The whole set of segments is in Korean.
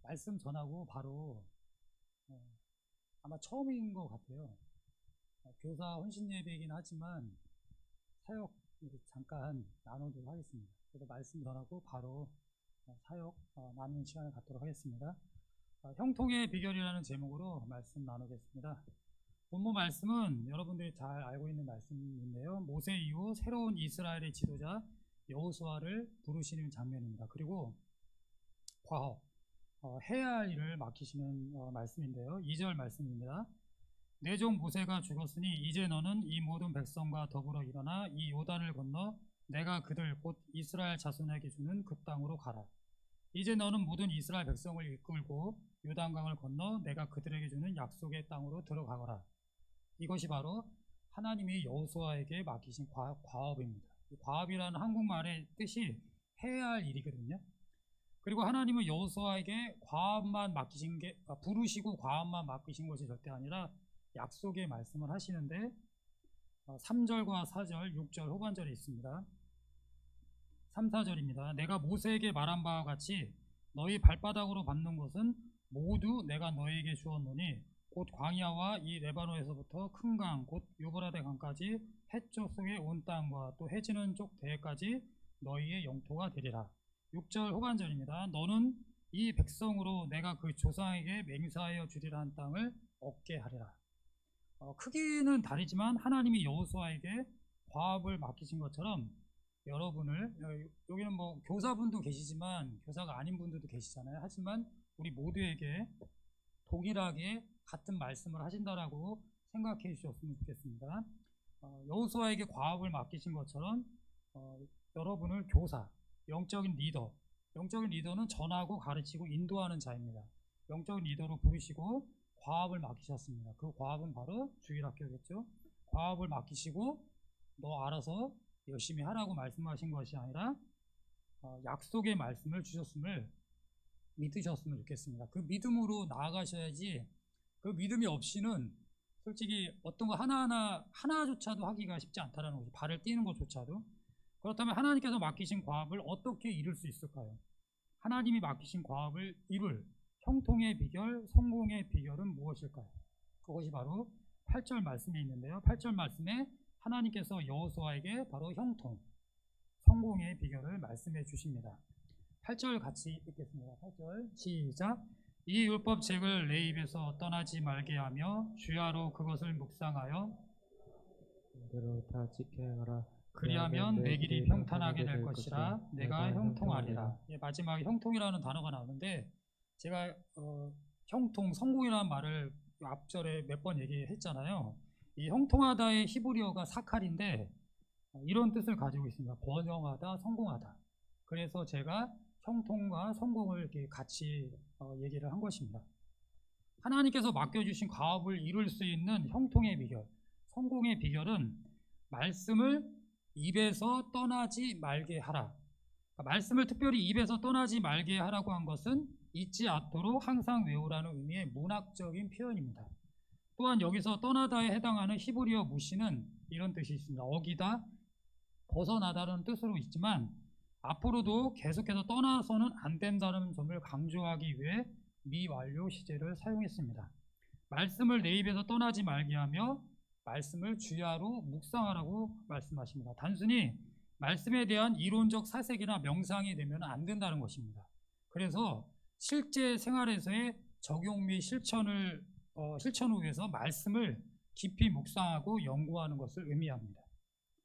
말씀 전하고 바로 아마 처음인 것 같아요. 교사 혼신 예배이긴 하지만 사역 잠깐 나누도록 하겠습니다. 그래서 말씀 전하고 바로 사역 나누는 시간을 갖도록 하겠습니다. 형통의 비결이라는 제목으로 말씀 나누겠습니다. 본문 말씀은 여러분들이 잘 알고 있는 말씀인데요. 모세 이후 새로운 이스라엘의 지도자 여호수아를 부르시는 장면입니다. 그리고 과업, 해야 할 일을 맡기시는 말씀인데요. 2절 말씀입니다. 내 종 모세가 죽었으니 이제 너는 이 모든 백성과 더불어 일어나 이 요단을 건너 내가 그들 곧 이스라엘 자손에게 주는 그 땅으로 가라. 이제 너는 모든 이스라엘 백성을 이끌고 요단강을 건너 내가 그들에게 주는 약속의 땅으로 들어가거라. 이것이 바로 하나님이 여호수아에게 맡기신 과업입니다. 과업이라는 한국말의 뜻이 해야 할 일이거든요. 그리고 하나님은 여호수아에게 과업만 맡기신 게 부르시고 과업만 맡기신 것이 절대 아니라 약속의 말씀을 하시는데 3절과 4절, 6절 후반절에 있습니다. 3, 4절입니다. 내가 모세에게 말한 바와 같이 너희 발바닥으로 밟는 것은 모두 내가 너희에게 주었노니 곧 광야와 이 레바논에서부터 큰 강, 곧 유브라데 강까지 해쪽 속의 온 땅과 또 해지는 쪽 대까지 너희의 영토가 되리라. 6절 후반절입니다. 너는 이 백성으로 내가 그 조상에게 맹세하여 주리라 한 땅을 얻게 하리라. 크기는 다르지만 하나님이 여호수아에게 과업을 맡기신 것처럼 여러분을, 여기는 뭐 교사분도 계시지만 교사가 아닌 분들도 계시잖아요. 하지만 우리 모두에게 동일하게 같은 말씀을 하신다라고 생각해 주셨으면 좋겠습니다. 여호수아에게 과업을 맡기신 것처럼 여러분을 교사, 영적인 리더는 전하고 가르치고 인도하는 자입니다. 영적인 리더로 부르시고 과업을 맡기셨습니다. 그 과업은 바로 주일학교겠죠. 과업을 맡기시고 너 알아서 열심히 하라고 말씀하신 것이 아니라 약속의 말씀을 주셨음을 믿으셨으면 좋겠습니다. 그 믿음으로 나아가셔야지, 그 믿음이 없이는 솔직히 어떤 거 하나조차도 하기가 쉽지 않다라는 거죠. 발을 띄는 것조차도. 그렇다면 하나님께서 맡기신 과업을 어떻게 이룰 수 있을까요? 하나님이 맡기신 과업을 이룰 형통의 비결, 성공의 비결은 무엇일까요? 그것이 바로 8절 말씀에 있는데요. 8절 말씀에 하나님께서 여호수아에게 바로 형통, 성공의 비결을 말씀해 주십니다. 8절 같이 읽겠습니다. 8절 시작. 이 율법책을 내 입에서 떠나지 말게 하며 주야로 그것을 묵상하여 대로 다 지켜 행하라. 그리하면 내 길이 평탄하게 될 것이라. 내가 형통하리라. 마지막에 형통이라는 단어가 나오는데 제가 형통, 성공이라는 말을 앞절에 몇 번 얘기했잖아요. 이 형통하다의 히브리어가 사칼인데 이런 뜻을 가지고 있습니다. 번영하다, 성공하다. 그래서 제가 형통과 성공을 이렇게 같이 얘기를 한 것입니다. 하나님께서 맡겨주신 과업을 이룰 수 있는 형통의 비결, 성공의 비결은 말씀을 입에서 떠나지 말게 하라. 말씀을 특별히 입에서 떠나지 말게 하라고 한 것은 잊지 않도록 항상 외우라는 의미의 문학적인 표현입니다. 또한 여기서 떠나다에 해당하는 히브리어 무시는 이런 뜻이 있습니다. 어기다, 벗어나다는 뜻으로 있지만 앞으로도 계속해서 떠나서는 안 된다는 점을 강조하기 위해 미완료 시제를 사용했습니다. 말씀을 내 입에서 떠나지 말게 하며 말씀을 주야로 묵상하라고 말씀하십니다. 단순히 말씀에 대한 이론적 사색이나 명상이 되면 안 된다는 것입니다. 그래서 실제 생활에서의 적용 및 실천을 위해서 말씀을 깊이 묵상하고 연구하는 것을 의미합니다.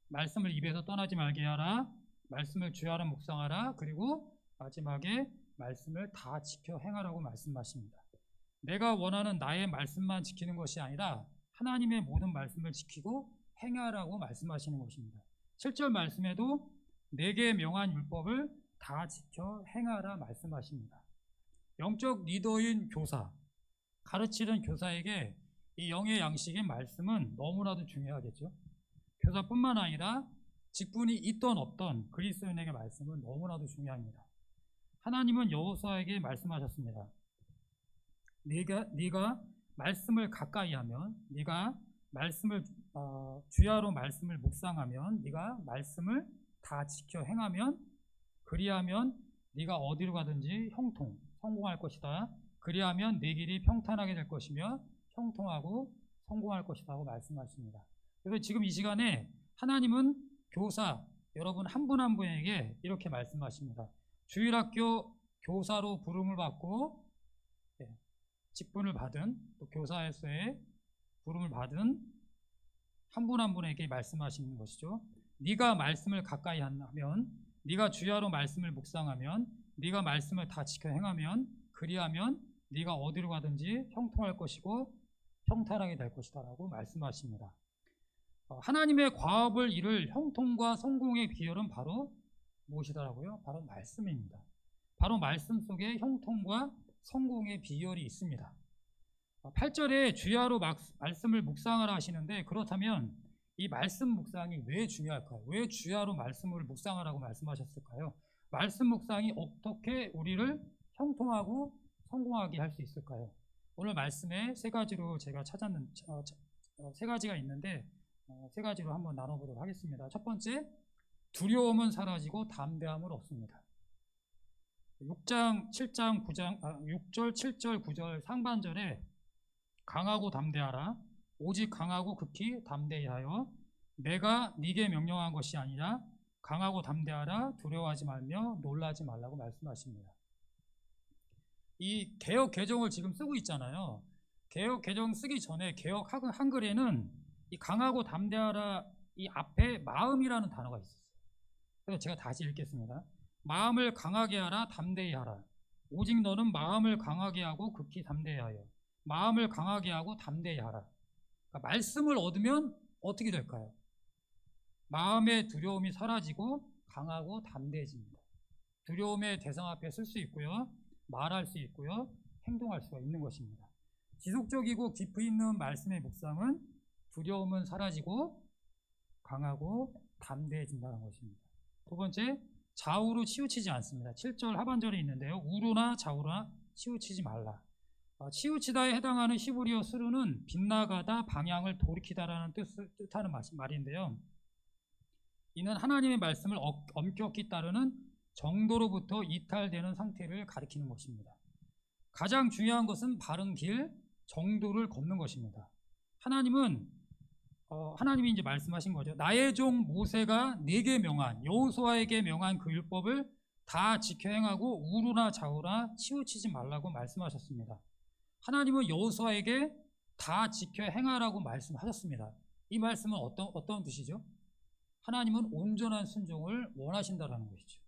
말씀을 입에서 떠나지 말게 하라, 말씀을 주야로 묵상하라, 그리고 마지막에 말씀을 다 지켜 행하라고 말씀하십니다. 내가 원하는 나의 말씀만 지키는 것이 아니라 하나님의 모든 말씀을 지키고 행하라고 말씀하시는 것입니다. 7절 말씀에도 내게 명한 율법을 다 지켜 행하라 말씀하십니다. 영적 리더인 교사, 가르치는 교사에게 이 영의 양식인 말씀은 너무나도 중요하겠죠. 교사뿐만 아니라 직분이 있던 없던 그리스도인에게 말씀은 너무나도 중요합니다. 하나님은 여호수아에게 말씀하셨습니다. 네가 말씀을 가까이 하면, 네가 말씀을 주야로 말씀을 묵상하면, 네가 말씀을 다 지켜 행하면, 그리하면 네가 어디로 가든지 형통, 성공할 것이다. 그리하면 네 길이 평탄하게 될 것이며 형통하고 성공할 것이다 고 말씀하십니다. 그래서 지금 이 시간에 하나님은 교사 여러분 한 분 한 분에게 이렇게 말씀하십니다. 주일학교 교사로 부름을 받고 직분을 받은 또 교사에서의 부름을 받은 한 분 한 분에게 말씀하시는 것이죠. 네가 말씀을 가까이 하면, 네가 주야로 말씀을 묵상하면, 네가 말씀을 다 지켜 행하면, 그리하면 네가 어디로 가든지 형통할 것이고 평탄하게 될 것이다 라고 말씀하십니다. 하나님의 과업을 이룰 형통과 성공의 비결은 바로 무엇이더라고요? 바로 말씀입니다. 바로 말씀 속에 형통과 성공의 비결이 있습니다. 8절에 주야로 말씀을 묵상을 하시는데, 그렇다면 이 말씀 묵상이 왜 중요할까요? 왜 주야로 말씀을 묵상하라고 말씀하셨을까요? 말씀 묵상이 어떻게 우리를 형통하고 성공하게 할 수 있을까요? 오늘 말씀에 세 가지로 제가 찾았는 세 가지가 있는데 세 가지로 한번 나눠보도록 하겠습니다. 첫 번째, 두려움은 사라지고 담대함은 없습니다. 6절, 7절, 9절 상반절에 강하고 담대하라. 오직 강하고 극히 담대히 하여 내가 네게 명령한 것이 아니라 강하고 담대하라. 두려워하지 말며 놀라지 말라고 말씀하십니다. 이 개역 개정을 지금 쓰고 있잖아요. 개역 개정 쓰기 전에 개역 한글에는 이 강하고 담대하라 이 앞에 마음이라는 단어가 있었어요. 그래서 제가 다시 읽겠습니다. 마음을 강하게 하라. 담대히 하라. 오직 너는 마음을 강하게 하고 극히 담대히 하여. 마음을 강하게 하고 담대히 하라. 그러니까 말씀을 얻으면 어떻게 될까요? 마음의 두려움이 사라지고 강하고 담대해집니다. 두려움의 대상 앞에 쓸 수 있고요, 말할 수 있고요, 행동할 수가 있는 것입니다. 지속적이고 깊이 있는 말씀의 묵상은 두려움은 사라지고 강하고 담대해진다는 것입니다. 두 번째, 좌우로 치우치지 않습니다. 7절 하반절에 있는데요. 우로나 좌우나 치우치지 말라. 치우치다에 해당하는 히브리어 스루는 빗나가다, 방향을 돌이키다라는 뜻하는 말인데요. 이는 하나님의 말씀을 엄격히 따르는 정도로부터 이탈되는 상태를 가리키는 것입니다. 가장 중요한 것은 바른 길, 정도를 걷는 것입니다. 하나님이 이제 말씀하신 거죠. 나의 종 모세가 네게 명한, 여호수아에게 명한 그 율법을 다 지켜 행하고 우루나 좌우나 치우치지 말라고 말씀하셨습니다. 하나님은 여호수아에게 다 지켜 행하라고 말씀하셨습니다. 이 말씀은 어떤 뜻이죠? 하나님은 온전한 순종을 원하신다라는 것이죠.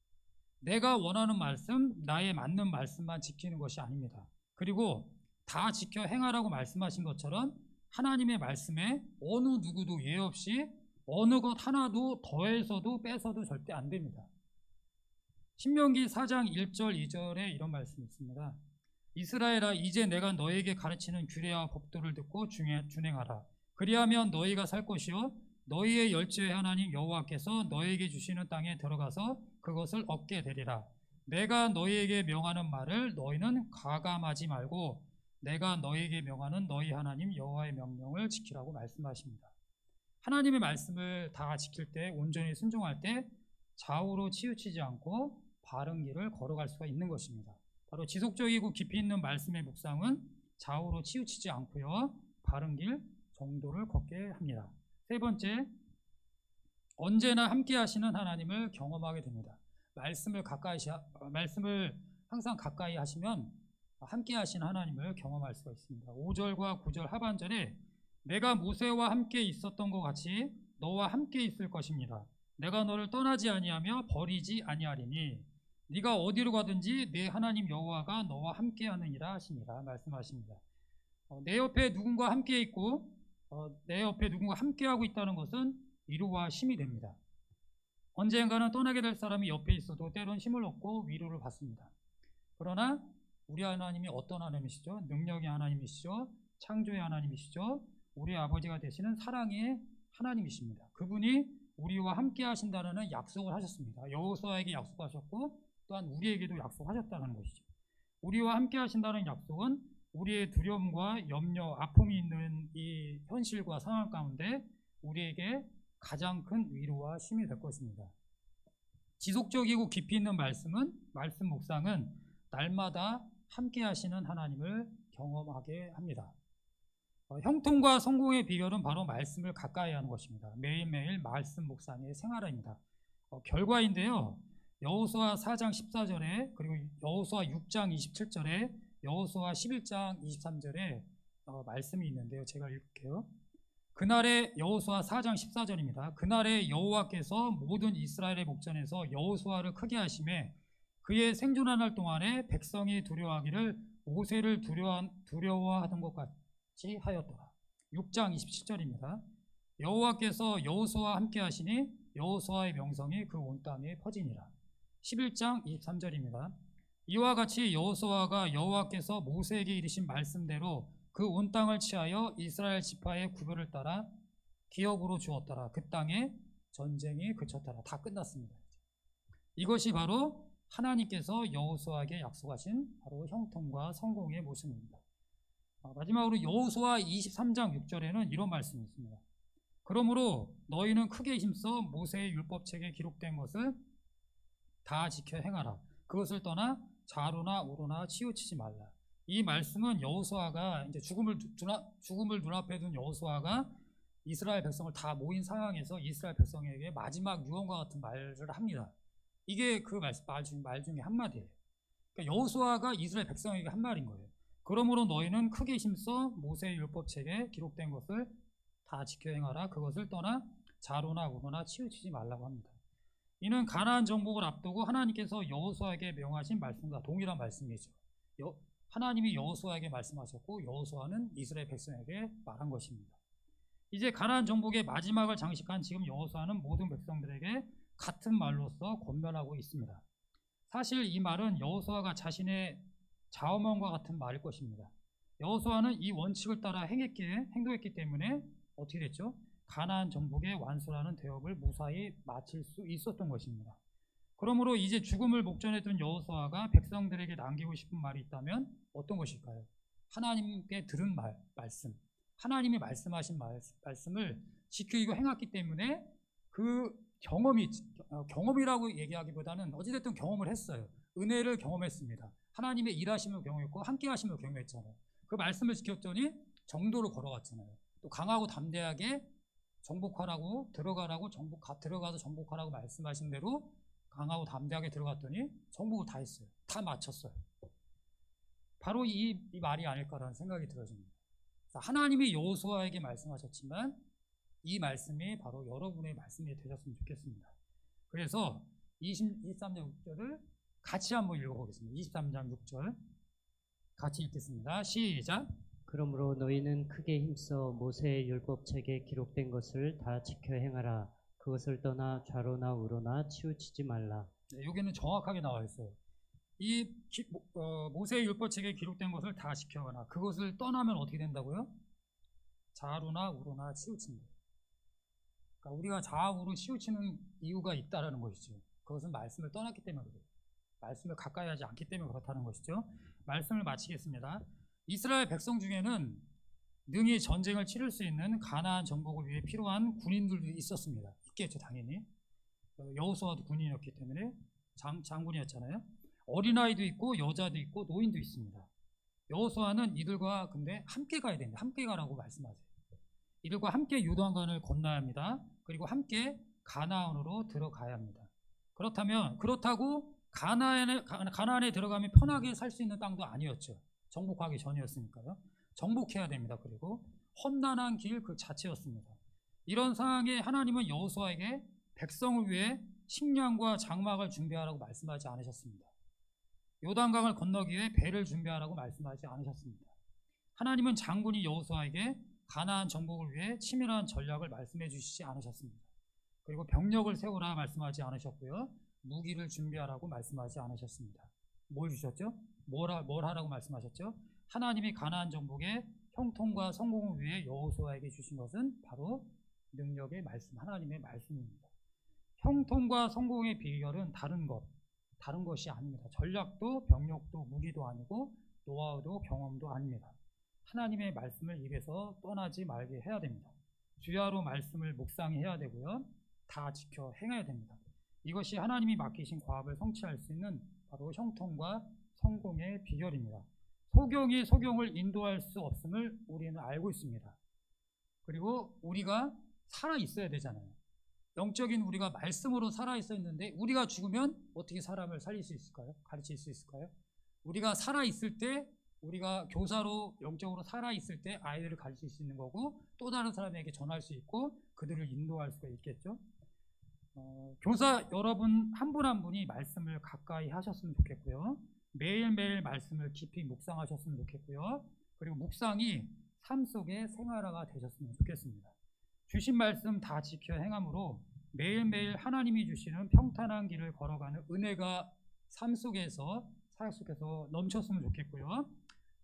내가 원하는 말씀, 나의 맞는 말씀만 지키는 것이 아닙니다. 그리고 다 지켜 행하라고 말씀하신 것처럼 하나님의 말씀에 어느 누구도 예 없이 어느 것 하나도 더해서도 빼서도 절대 안 됩니다. 신명기 4장 1절 2절에 이런 말씀이 있습니다. 이스라엘아, 이제 내가 너에게 가르치는 규례와 법도를 듣고 준행하라. 그리하면 너희가 살 것이요 너희의 열조의 하나님 여호와께서 너희에게 주시는 땅에 들어가서 그것을 얻게 되리라. 내가 너희에게 명하는 말을 너희는 가감하지 말고 내가 너희에게 명하는 너희 하나님 여호와의 명령을 지키라고 말씀하십니다. 하나님의 말씀을 다 지킬 때, 온전히 순종할 때 좌우로 치우치지 않고 바른 길을 걸어갈 수가 있는 것입니다. 바로 지속적이고 깊이 있는 말씀의 묵상은 좌우로 치우치지 않고요, 바른 길, 정도를 걷게 합니다. 세 번째, 언제나 함께 하시는 하나님을 경험하게 됩니다. 말씀을 항상 가까이 하시면 함께 하시는 하나님을 경험할 수가 있습니다. 5절과 9절 하반절에 내가 모세와 함께 있었던 것 같이 너와 함께 있을 것입니다. 내가 너를 떠나지 아니하며 버리지 아니하리니 네가 어디로 가든지 내 하나님 여호와가 너와 함께 하느니라 하시니라 말씀하십니다. 내 옆에 누군가 함께 있고 내 옆에 누군가 함께하고 있다는 것은 위로와 힘이 됩니다. 언젠가는 떠나게 될 사람이 옆에 있어도 때론 힘을 얻고 위로를 받습니다. 그러나 우리 하나님이 어떤 하나님이시죠? 능력의 하나님이시죠? 창조의 하나님이시죠? 우리 아버지가 되시는 사랑의 하나님이십니다. 그분이 우리와 함께 하신다는 약속을 하셨습니다. 여호수아에게 약속하셨고 또한 우리에게도 약속하셨다는 것이죠. 우리와 함께 하신다는 약속은 우리의 두려움과 염려, 아픔이 있는 이 현실과 상황 가운데 우리에게 가장 큰 위로와 힘이 될 것입니다. 지속적이고 깊이 있는 말씀 묵상은 날마다 함께 하시는 하나님을 경험하게 합니다. 형통과 성공의 비결은 바로 말씀을 가까이 하는 것입니다. 매일매일 말씀 묵상의 생활입니다. 결과인데요. 여호수아 4장 14절에 그리고 여호수아 6장 27절에 여호수아 11장 23절에 말씀이 있는데요. 제가 읽을게요. 그날에 여호수아 4장 14절입니다. 그날에 여호와께서 모든 이스라엘의 목전에서 여호수아를 크게 하심에 그의 생존한 날 동안에 백성이 두려워하기를 모세를 두려워하던 것 같이 하였더라. 6장 27절입니다. 여호와께서 여호수아와 함께 하시니 여호수아의 명성이 그 온 땅에 퍼지니라. 11장 23절입니다. 이와 같이 여호수아가 여호와께서 모세에게 이르신 말씀대로 그 온 땅을 취하여 이스라엘 지파의 구별을 따라 기업으로 주었더라. 그 땅에 전쟁이 그쳤더라. 다 끝났습니다. 이것이 바로 하나님께서 여호수아에게 약속하신 바로 형통과 성공의 모습입니다. 마지막으로 여호수아 23장 6절에는 이런 말씀이 있습니다. 그러므로 너희는 크게 힘써 모세의 율법책에 기록된 것을 다 지켜 행하라. 그것을 떠나 좌로나 우로나 치우치지 말라. 이 말씀은 여호수아가 이제 죽음을 눈앞에 둔 여호수아가 이스라엘 백성을 다 모인 상황에서 이스라엘 백성에게 마지막 유언과 같은 말을 합니다. 이게 그 말 중에 한마디예요. 그러니까 여호수아가 이스라엘 백성에게 한 말인 거예요. 그러므로 너희는 크게 힘써 모세의 율법책에 기록된 것을 다 지켜 행하라. 그것을 떠나 좌로나 우로나 치우치지 말라고 합니다. 이는 가나안 정복을 앞두고 하나님께서 여호수아에게 명하신 말씀과 동일한 말씀이죠. 하나님이 여호수아에게 말씀하셨고 여호수아는 이스라엘 백성에게 말한 것입니다. 이제 가나안 정복의 마지막을 장식한 지금 여호수아는 모든 백성들에게 같은 말로서 권면하고 있습니다. 사실 이 말은 여호수아가 자신의 자언과 같은 말일 것입니다. 여호수아는 이 원칙을 따라 행동했기 때문에 어떻게 됐죠? 가나안 정복의 완수라는 대업을 무사히 마칠 수 있었던 것입니다. 그러므로 이제 죽음을 목전에 둔 여호수아가 백성들에게 남기고 싶은 말이 있다면 어떤 것일까요? 하나님께 들은 말씀, 하나님이 말씀하신 말씀을 지키고 행했기 때문에 그 경험이라고 얘기하기보다는 어찌됐든 경험을 했어요. 은혜를 경험했습니다. 하나님의 일하심을 경험했고 함께 하심을 경험했잖아요. 그 말씀을 지켰더니 정도로 걸어갔잖아요. 또 강하고 담대하게 정복하라고 들어가서 정복하라고 말씀하신 대로 강하고 담대하게 들어갔더니 정복을 다 했어요. 다 마쳤어요. 바로 이 말이 아닐까라는 생각이 들어집니다. 하나님이 여호수아에게 말씀하셨지만 이 말씀이 바로 여러분의 말씀이 되셨으면 좋겠습니다. 그래서 23장 6절을 같이 한번 읽어보겠습니다. 23장 6절 같이 읽겠습니다. 시작. 그러므로 너희는 크게 힘써 모세의 율법책에 기록된 것을 다 지켜 행하라. 그것을 떠나 좌로나 우로나 치우치지 말라. 네, 여기는 정확하게 나와 있어요. 이 모세의 율법책에 기록된 것을 다 지켜가라. 그것을 떠나면 어떻게 된다고요? 좌로나 우로나 치우친다. 그러니까 우리가 좌우로 치우치는 이유가 있다라는 것이죠. 그것은 말씀을 떠났기 때문에 그래요. 말씀을 가까이 하지 않기 때문에 그렇다는 것이죠. 말씀을 마치겠습니다. 이스라엘 백성 중에는 능히 전쟁을 치를 수 있는 가나안 정복을 위해 필요한 군인들도 있었습니다. 있겠죠, 당연히. 여호수아도 군인이었기 때문에 장군이었잖아요. 어린아이도 있고 여자도 있고 노인도 있습니다. 여호수아는 이들과 근데 함께 가야 됩니다. 함께 가라고 말씀하세요. 이들과 함께 요단강을 건너야 합니다. 그리고 함께 가나안으로 들어가야 합니다. 그렇다고 가나안에 들어가면 편하게 살 수 있는 땅도 아니었죠. 정복하기 전이었으니까요. 정복해야 됩니다. 그리고 험난한 길 그 자체였습니다. 이런 상황에 하나님은 여호수아에게 백성을 위해 식량과 장막을 준비하라고 말씀하지 않으셨습니다. 요단강을 건너기 위해 배를 준비하라고 말씀하지 않으셨습니다. 하나님은 장군이 여호수아에게 가나안 정복을 위해 치밀한 전략을 말씀해 주시지 않으셨습니다. 그리고 병력을 세우라 말씀하지 않으셨고요. 무기를 준비하라고 말씀하지 않으셨습니다. 뭘 주셨죠? 뭘 하라고 말씀하셨죠? 하나님이 가나안 정복의 형통과 성공을 위해 여호수아에게 주신 것은 바로 능력의 말씀, 하나님의 말씀입니다. 형통과 성공의 비결은 다른 것이 아닙니다. 전략도 병력도 무기도 아니고 노하우도 경험도 아닙니다. 하나님의 말씀을 입에서 떠나지 말게 해야 됩니다. 주야로 말씀을 묵상해야 되고요. 다 지켜 행해야 됩니다. 이것이 하나님이 맡기신 과업을 성취할 수 있는 바로 형통과 성공의 비결입니다. 소경이 소경을 인도할 수 없음을 우리는 알고 있습니다. 그리고 우리가 살아 있어야 되잖아요. 영적인 우리가 말씀으로 살아 있어야 했는데 우리가 죽으면 어떻게 사람을 살릴 수 있을까요? 가르칠 수 있을까요? 우리가 살아 있을 때, 우리가 교사로 영적으로 살아 있을 때 아이들을 가르칠 수 있는 거고, 또 다른 사람에게 전할 수 있고 그들을 인도할 수가 있겠죠. 교사 여러분 한 분 한 분이 말씀을 가까이 하셨으면 좋겠고요. 매일매일 말씀을 깊이 묵상하셨으면 좋겠고요. 그리고 묵상이 삶 속의 생활화가 되셨으면 좋겠습니다. 주신 말씀 다 지켜 행함으로 매일매일 하나님이 주시는 평탄한 길을 걸어가는 은혜가 삶 속에서, 사역 속에서 넘쳤으면 좋겠고요.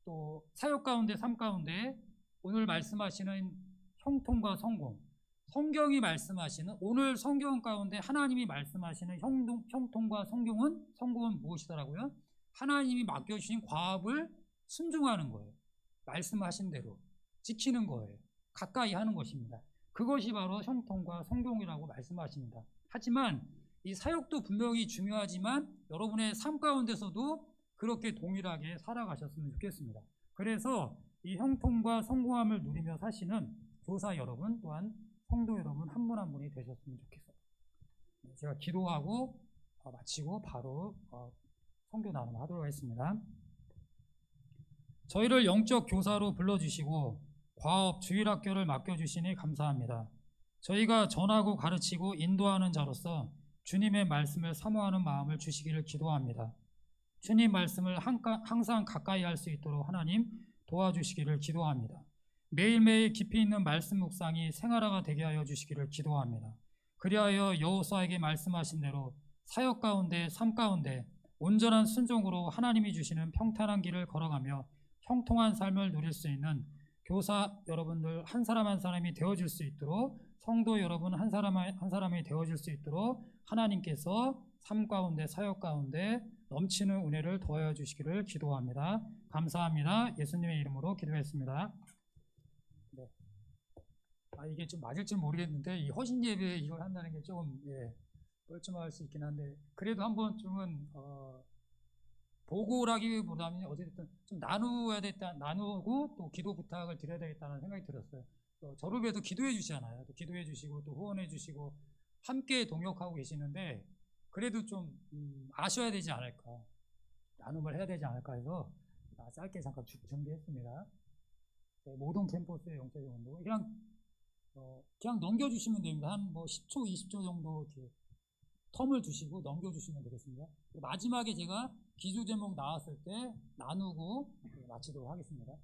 또 사역 가운데, 삶 가운데 오늘 말씀하시는 형통과 성공, 성경이 말씀하시는, 오늘 성경 가운데 하나님이 말씀하시는 형통과 성공은 무엇이더라고요? 하나님이 맡겨주신 과업을 순종하는 거예요. 말씀하신 대로 지키는 거예요. 가까이 하는 것입니다. 그것이 바로 형통과 성공이라고 말씀하십니다. 하지만 이 사역도 분명히 중요하지만 여러분의 삶 가운데서도 그렇게 동일하게 살아가셨으면 좋겠습니다. 그래서 이 형통과 성공함을 누리며 사시는 교사 여러분, 또한 성도 여러분 한 분 한 분이 되셨으면 좋겠어요. 제가 기도하고 마치고 바로 성교 나눔하도록 하겠습니다. 저희를 영적 교사로 불러주시고 과업 주일학교를 맡겨주시니 감사합니다. 저희가 전하고 가르치고 인도하는 자로서 주님의 말씀을 사모하는 마음을 주시기를 기도합니다. 주님 말씀을 항상 가까이 할 수 있도록 하나님 도와주시기를 기도합니다. 매일매일 깊이 있는 말씀 묵상이 생활화가 되게 하여 주시기를 기도합니다. 그리하여 여호수아에게 말씀하신 대로 사역 가운데, 삶 가운데 온전한 순종으로 하나님이 주시는 평탄한 길을 걸어가며 형통한 삶을 누릴 수 있는 교사 여러분들 한 사람 한 사람이 되어줄 수 있도록, 성도 여러분 한 사람 한 사람이 되어줄 수 있도록 하나님께서 삶 가운데, 사역 가운데 넘치는 은혜를 더하여 주시기를 기도합니다. 감사합니다. 예수님의 이름으로 기도했습니다. 네. 이게 좀 맞을지 모르겠는데 이 허신 예배 이걸 한다는 게 조금 뻘쭘할 수 있긴 한데, 그래도 한 번쯤은 보고라기보다는 어쨌든 좀 나누고 또 기도 부탁을 드려야 되겠다는 생각이 들었어요. 저를 위해서 기도해 주시잖아요. 또 기도해 주시고 또 후원해 주시고 함께 동역하고 계시는데, 그래도 좀 아셔야 되지 않을까, 나눔을 해야 되지 않을까 해서 짧게 잠깐 준비했습니다. 모든 캠퍼스의 영적인 운동 그냥 넘겨주시면 됩니다. 한 10초, 20초 정도 이렇게 텀을 두시고 넘겨주시면 되겠습니다. 마지막에 제가 기도 제목 나왔을 때 나누고 마치도록 하겠습니다.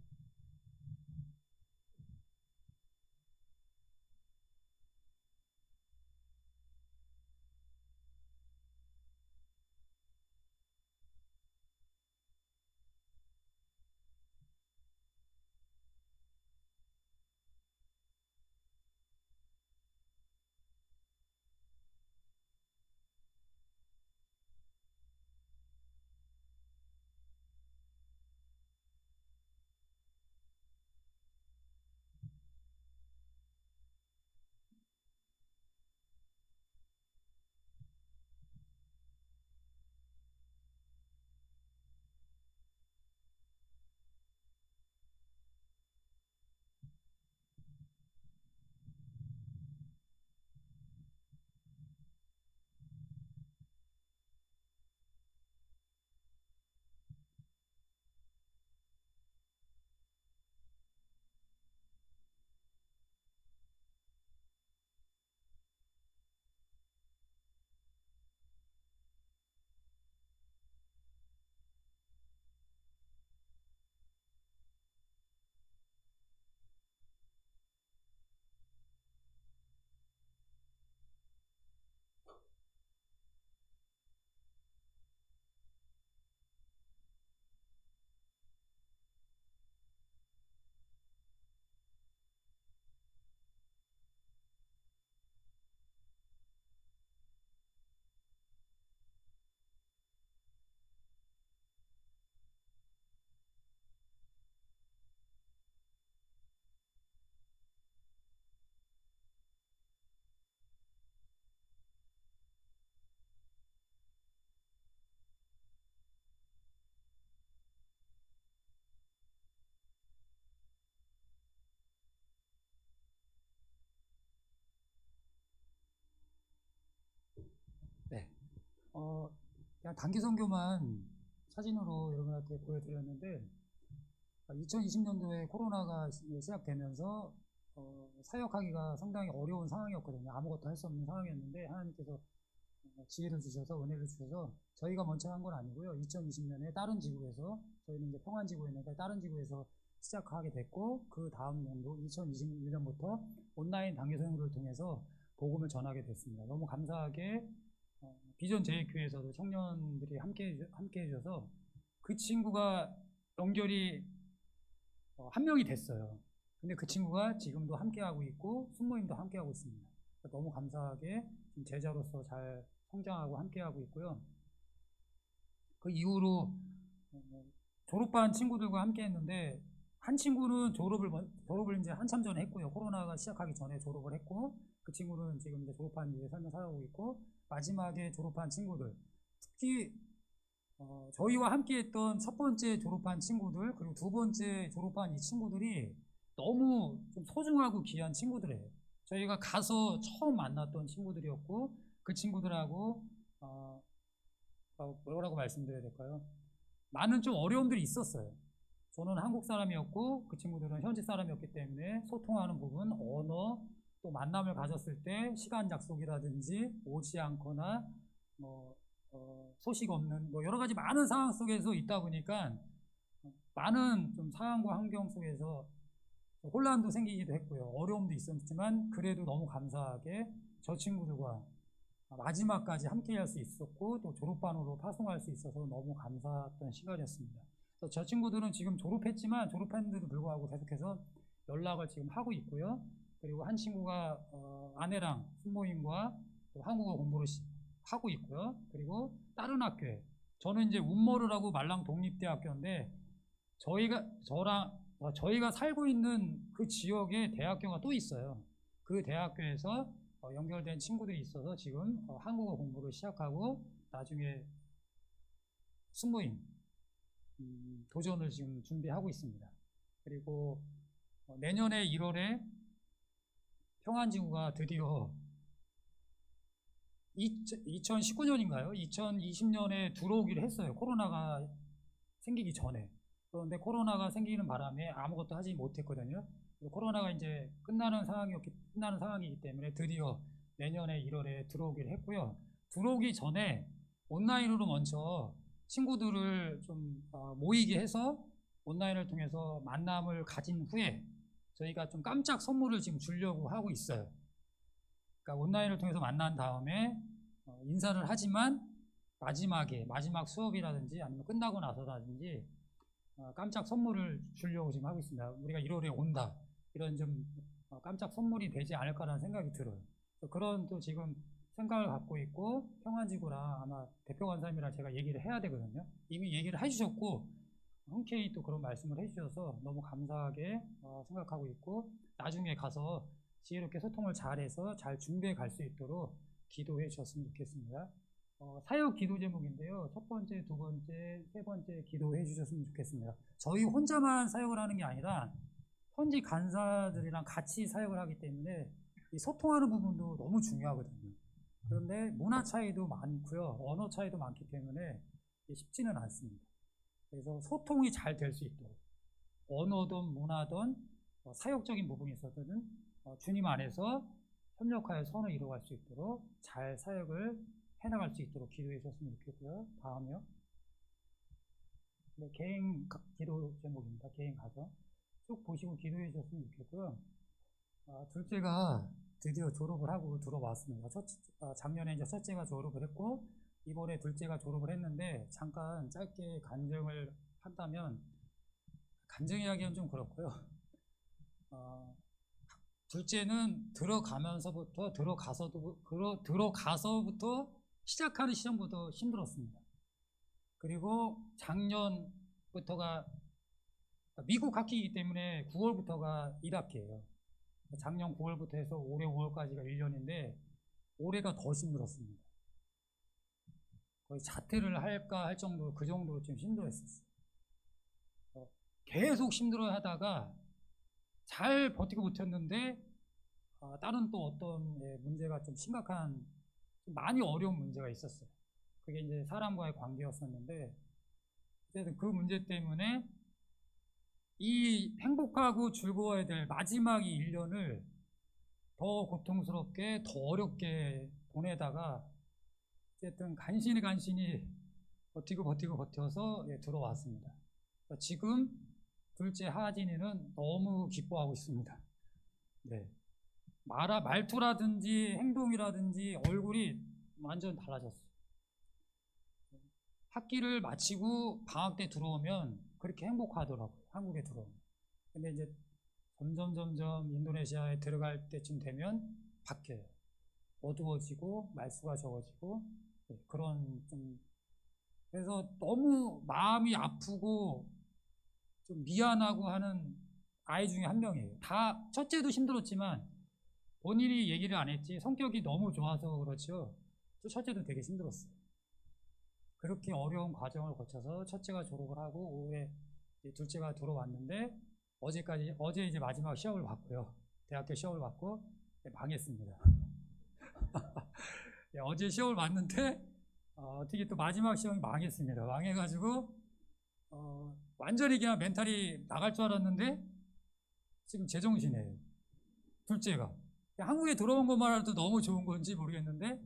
그냥 단기 선교만 사진으로 여러분한테 보여드렸는데 2020년도에 코로나가 시작되면서 사역하기가 상당히 어려운 상황이었거든요. 아무것도 할 수 없는 상황이었는데 하나님께서 지혜를 주셔서 은혜를 주셔서 저희가 먼저 한 건 아니고요. 2020년에 다른 지구에서 저희는 이제 평안지구였는데 다른 지구에서 시작하게 됐고 그 다음 연도 2021년부터 온라인 단기 선교를 통해서 복음을 전하게 됐습니다. 너무 감사하게 비전 제일교회에서도 청년들이 함께 해주셔서 그 친구가 연결이 한 명이 됐어요. 근데 그 친구가 지금도 함께하고 있고 순모임도 함께하고 있습니다. 너무 감사하게 제자로서 잘 성장하고 함께하고 있고요. 그 이후로 졸업반 친구들과 함께 했는데 한 친구는 졸업을 이제 한참 전에 했고요. 코로나가 시작하기 전에 졸업을 했고 그 친구는 지금 이제 졸업한 이후에 삶을 살아오고 있고 마지막에 졸업한 친구들 특히 저희와 함께 했던 첫 번째 졸업한 친구들 그리고 두 번째 졸업한 이 친구들이 너무 좀 소중하고 귀한 친구들이에요. 저희가 가서 처음 만났던 친구들이었고 그 친구들하고 뭐라고 말씀드려야 될까요? 많은 좀 어려움들이 있었어요. 저는 한국 사람이었고 그 친구들은 현지 사람이었기 때문에 소통하는 부분, 언어, 또 만남을 가졌을 때 시간 약속이라든지 오지 않거나 소식 없는 여러 가지 많은 상황 속에서 있다 보니까 많은 좀 상황과 환경 속에서 혼란도 생기기도 했고요. 어려움도 있었지만 그래도 너무 감사하게 저 친구들과 마지막까지 함께 할 수 있었고 또 졸업반으로 파송할 수 있어서 너무 감사했던 시간이었습니다. 저 친구들은 지금 졸업했는데도 불구하고 계속해서 연락을 지금 하고 있고요. 그리고 한 친구가 아내랑 순모임과 또 한국어 공부를 하고 있고요. 그리고 다른 학교에 저는 이제 운머르라고 말랑 독립대학교인데 저희가 살고 있는 그 지역에 대학교가 또 있어요. 그 대학교에서 연결된 친구들이 있어서 지금 한국어 공부를 시작하고 나중에 순모임 도전을 지금 준비하고 있습니다. 그리고 내년에 1월에 평안지구가 드디어 2019년인가요? 2020년에 들어오기로 했어요. 코로나가 생기기 전에. 그런데 코로나가 생기는 바람에 아무것도 하지 못했거든요. 코로나가 이제 끝나는 상황이기 때문에 드디어 내년에 1월에 들어오기로 했고요. 들어오기 전에 온라인으로 먼저 친구들을 좀 모이게 해서 온라인을 통해서 만남을 가진 후에 저희가 좀 깜짝 선물을 지금 주려고 하고 있어요. 그러니까 온라인을 통해서 만난 다음에 인사를 하지만 마지막 수업이라든지 아니면 끝나고 나서라든지 깜짝 선물을 주려고 지금 하고 있습니다. 우리가 1월에 온다. 이런 좀 깜짝 선물이 되지 않을까라는 생각이 들어요. 그런 또 지금 생각을 갖고 있고 평안지구랑 아마 대표 관사님이랑 제가 얘기를 해야 되거든요. 이미 얘기를 해주셨고 흔쾌히 또 그런 말씀을 해주셔서 너무 감사하게 생각하고 있고 나중에 가서 지혜롭게 소통을 잘해서 잘 준비해 갈 수 있도록 기도해 주셨으면 좋겠습니다. 사역 기도 제목인데요. 첫 번째, 두 번째, 세 번째 기도해 주셨으면 좋겠습니다. 저희 혼자만 사역을 하는 게 아니라 현지 간사들이랑 같이 사역을 하기 때문에 이 소통하는 부분도 너무 중요하거든요. 그런데 문화 차이도 많고요. 언어 차이도 많기 때문에 쉽지는 않습니다. 그래서 소통이 잘 될 수 있도록 언어든 문화든 사역적인 부분이 있어서는 주님 안에서 협력하여 선을 이루어갈 수 있도록 잘 사역을 해나갈 수 있도록 기도해 주셨으면 좋겠고요. 다음이요. 네, 개인 기도 제목입니다. 개인 가정. 쭉 보시고 기도해 주셨으면 좋겠고요. 둘째가 드디어 졸업을 하고 들어왔습니다. 작년에 이제 첫째가 졸업을 했고 이번에 둘째가 졸업을 했는데 잠깐 짧게 간증을 한다면 간증이야기는 좀 그렇고요. 둘째는 들어가서부터 시작하는 시점부터 힘들었습니다. 그리고 작년부터가 미국 학기이기 때문에 9월부터가 1학기예요. 작년 9월부터 해서 올해 5월까지가 1년인데 올해가 더 힘들었습니다. 거의 자퇴를 할까 할 정도로 그 정도로 좀 힘들었었어요. 계속 힘들어 하다가 잘 버티고 버텼는데 다른 또 어떤 문제가 좀 심각한 좀 많이 어려운 문제가 있었어요. 그게 이제 사람과의 관계였었는데, 어쨌든 그 문제 때문에 이 행복하고 즐거워야 될 마지막 이 1년을 더 고통스럽게, 더 어렵게 보내다가 어쨌든 간신히 버텨서 들어왔습니다. 지금 둘째 하진이는 너무 기뻐하고 있습니다. 네. 말투라든지 행동이라든지 얼굴이 완전 달라졌어요. 학기를 마치고 방학 때 들어오면 그렇게 행복하더라고요. 한국에 들어오면. 근데 이제 점점 인도네시아에 들어갈 때쯤 되면 바뀌어요. 어두워지고 말수가 적어지고, 그런 좀, 그래서 너무 마음이 아프고 좀 미안하고 하는 아이 중에 한 명이에요. 첫째도 힘들었지만 본인이 얘기를 안 했지 성격이 너무 좋아서 그렇죠. 또 첫째도 되게 힘들었어요. 그렇게 어려운 과정을 거쳐서 첫째가 졸업을 하고 오후에 둘째가 들어왔는데 어제 이제 마지막 시험을 봤고요. 대학교 시험을 봤고 망했습니다. 어제 시험을 봤는데 어떻게 또 마지막 시험이 망했습니다. 망해가지고 완전히 그냥 멘탈이 나갈 줄 알았는데 지금 제정신이에요. 둘째가. 한국에 들어온 것만 해도 너무 좋은 건지 모르겠는데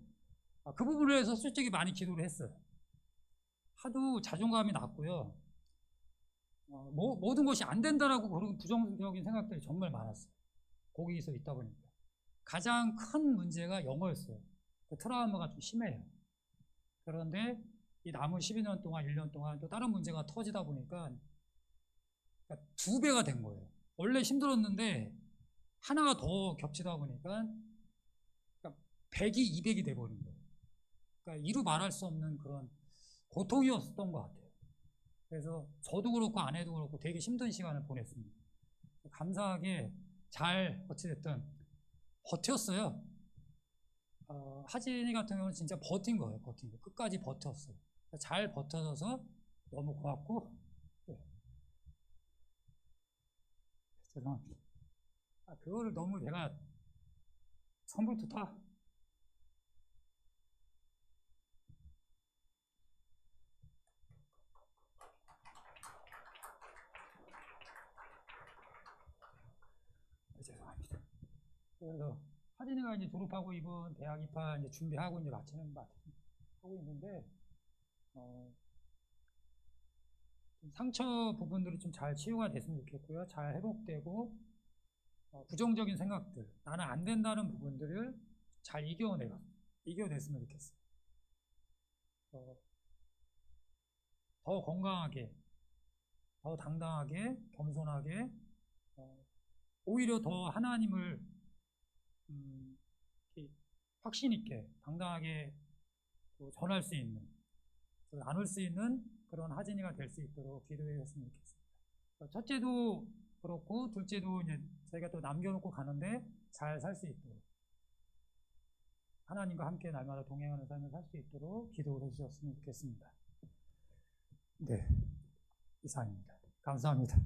그 부분에 대해서 솔직히 많이 기도를 했어요. 하도 자존감이 낮고요. 모든 것이 안 된다라고 그런 부정적인 생각들이 정말 많았어요. 거기서 있다 보니까. 가장 큰 문제가 영어였어요. 그 트라우마가 좀 심해요. 그런데 이 남은 12년 동안, 1년 동안 또 다른 문제가 터지다 보니까 그러니까 2배가 된 거예요. 원래 힘들었는데 하나가 더 겹치다 보니까 그러니까 100이 200이 돼버린 거예요. 그러니까 이루 말할 수 없는 그런 고통이었던 것 같아요. 그래서 저도 그렇고 아내도 그렇고 되게 힘든 시간을 보냈습니다. 감사하게 잘 어찌됐든 버텼어요. 하진이 같은 경우는 진짜 버틴 거예요. 버틴 거. 끝까지 버텼어요. 잘 버텨져서 너무 고맙고, 네. 죄송합니다. 그거를 너무 내가 처음부터 다 죄송합니다. 그래서 하진이가 이제 졸업하고 이번 대학 입학 이제 준비하고 이제 하고 있는데 좀 상처 부분들이 좀 잘 치유가 됐으면 좋겠고요. 잘 회복되고 부정적인 생각들, 나는 안 된다는 부분들을 잘 이겨냈으면 좋겠어요. 더 건강하게, 더 당당하게, 겸손하게, 오히려 더 하나님을 확신 있게, 당당하게 전할 수 있는, 나눌 수 있는 그런 하진이가 될 수 있도록 기도했으면 좋겠습니다. 첫째도 그렇고 둘째도 이제 저희가 또 남겨놓고 가는데 잘 살 수 있도록 하나님과 함께 날마다 동행하는 삶을 살 수 있도록 기도를 해주셨으면 좋겠습니다. 네, 이상입니다. 감사합니다.